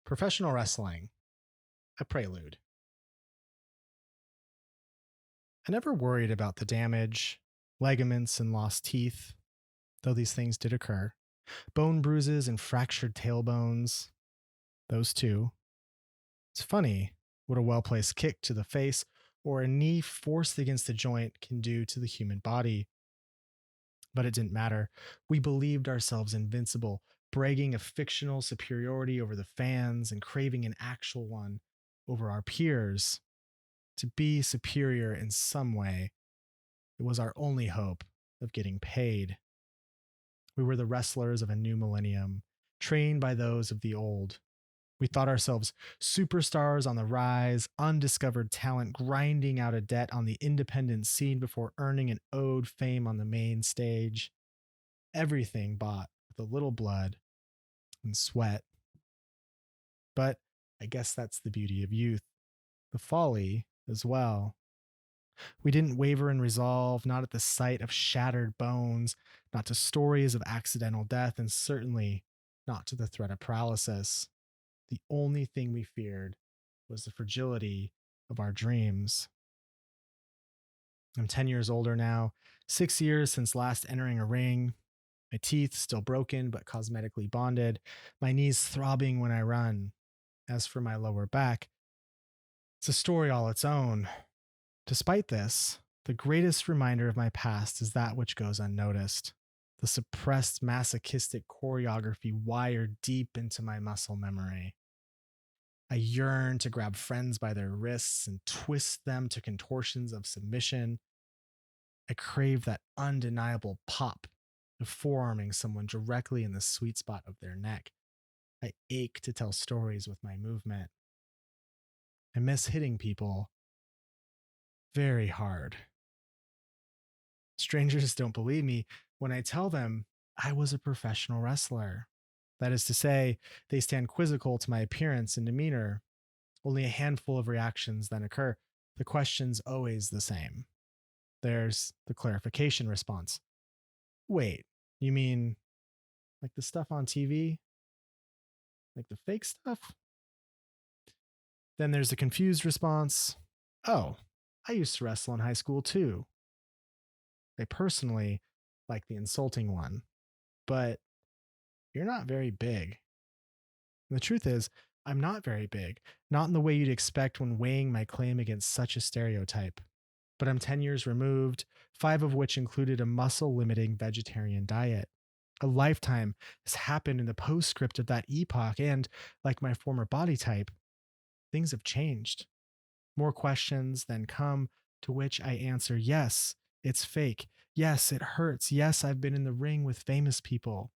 Professional wrestling, a prelude. I never worried about the damage, ligaments, and lost teeth, though these things did occur. Bone bruises and fractured tailbones, those too. It's funny what a well placed kick to the face or a knee forced against the joint can do to the human body. But it didn't matter. We believed ourselves invincible, bragging a fictional superiority over the fans and craving an actual one over our peers. To be superior in some way, it was our only hope of getting paid. We were the wrestlers of a new millennium, trained by those of the old. We thought ourselves superstars on the rise, undiscovered talent grinding out a debt on the independent scene before earning an owed fame on the main stage. Everything bought with a little blood and sweat. But I guess that's the beauty of youth, the folly as well. We didn't waver in resolve, not at the sight of shattered bones, not to stories of accidental death, and certainly not to the threat of paralysis. The only thing we feared was the fragility of our dreams. I'm 10 years older now, 6 years since last entering a ring. My teeth still broken but cosmetically bonded, my knees throbbing when I run. As for my lower back, it's a story all its own. Despite this, the greatest reminder of my past is that which goes unnoticed. The suppressed masochistic choreography wired deep into my muscle memory. I yearn to grab friends by their wrists and twist them to contortions of submission. I crave that undeniable pop of forearming someone directly in the sweet spot of their neck. I ache to tell stories with my movement. I miss hitting people very hard. Strangers don't believe me when I tell them I was a professional wrestler. That is to say, they stand quizzical to my appearance and demeanor. Only a handful of reactions then occur. The question's always the same. There's the clarification response. Wait, you mean like the stuff on TV? Like the fake stuff? Then there's the confused response. Oh, I used to wrestle in high school too. I personally like the insulting one, but you're not very big. And the truth is, I'm not very big, not in the way you'd expect when weighing my claim against such a stereotype. But I'm 10 years removed, 5 of which included a muscle limiting vegetarian diet. A lifetime has happened in the postscript of that epoch, and, like my former body type, things have changed. More questions then come, to which I answer yes, it's fake. Yes, it hurts. Yes, I've been in the ring with famous people.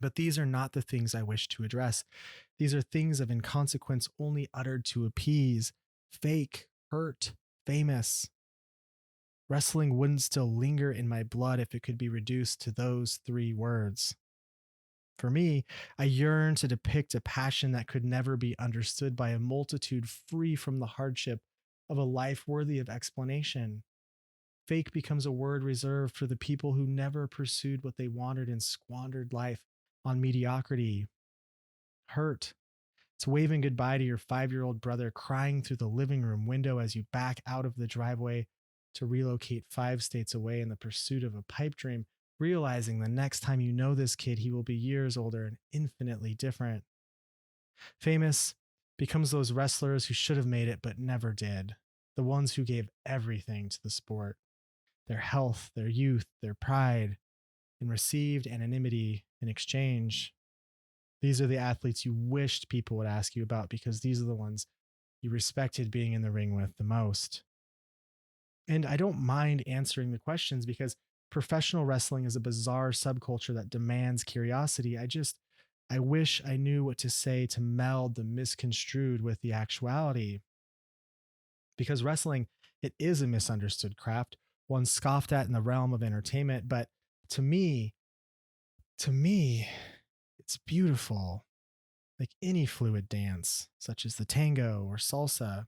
But these are not the things I wish to address. These are things of inconsequence only uttered to appease. Fake, hurt, famous. Wrestling wouldn't still linger in my blood if it could be reduced to those 3 words. For me, I yearn to depict a passion that could never be understood by a multitude free from the hardship of a life worthy of explanation. Fake becomes a word reserved for the people who never pursued what they wanted and squandered life on mediocrity. Hurt. It's waving goodbye to your 5-year-old brother crying through the living room window as you back out of the driveway to relocate 5 states away in the pursuit of a pipe dream, realizing the next time you know this kid, he will be years older and infinitely different. Famous becomes those wrestlers who should have made it but never did, the ones who gave everything to the sport, their health, their youth, their pride, and received anonymity in exchange. These are the athletes you wished people would ask you about because these are the ones you respected being in the ring with the most. And I don't mind answering the questions because professional wrestling is a bizarre subculture that demands curiosity. I wish I knew what to say to meld the misconstrued with the actuality. Because wrestling, it is a misunderstood craft, one scoffed at in the realm of entertainment, but to me, it's beautiful, like any fluid dance, such as the tango or salsa.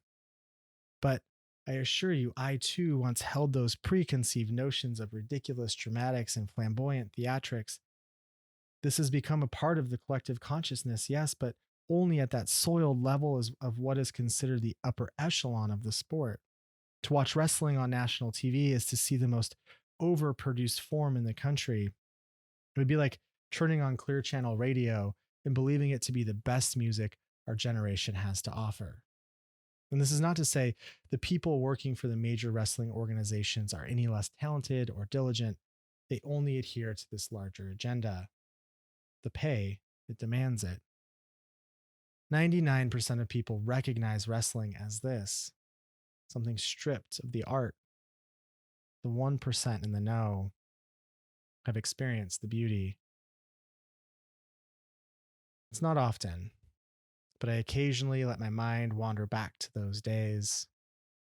But I assure you, I too once held those preconceived notions of ridiculous dramatics and flamboyant theatrics. This has become a part of the collective consciousness, yes, but only at that soiled level of what is considered the upper echelon of the sport. To watch wrestling on national TV is to see the most overproduced form in the country. It would be like turning on Clear Channel radio and believing it to be the best music our generation has to offer. And this is not to say the people working for the major wrestling organizations are any less talented or diligent. They only adhere to this larger agenda. The pay, it demands it. 99% of people recognize wrestling as this, something stripped of the art. The 1% in the know have experienced the beauty. It's not often, but I occasionally let my mind wander back to those days.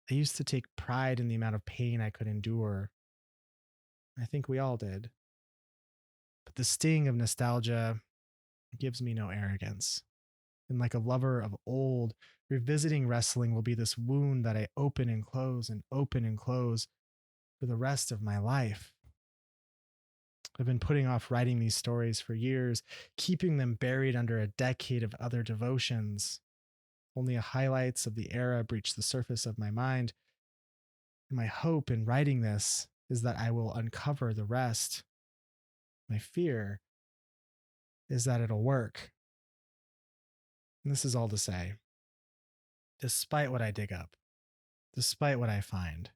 I used to take pride in the amount of pain I could endure. I think we all did. But the sting of nostalgia gives me no arrogance. And like a lover of old, revisiting wrestling will be this wound that I open and close for the rest of my life. I've been putting off writing these stories for years, keeping them buried under a decade of other devotions. Only highlights of the era breach the surface of my mind. And my hope in writing this is that I will uncover the rest. My fear is that it'll work. And this is all to say, despite what I dig up, despite what I find,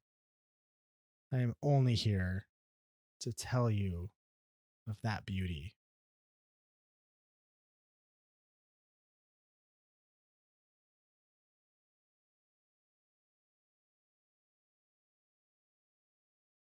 I am only here to tell you of that beauty.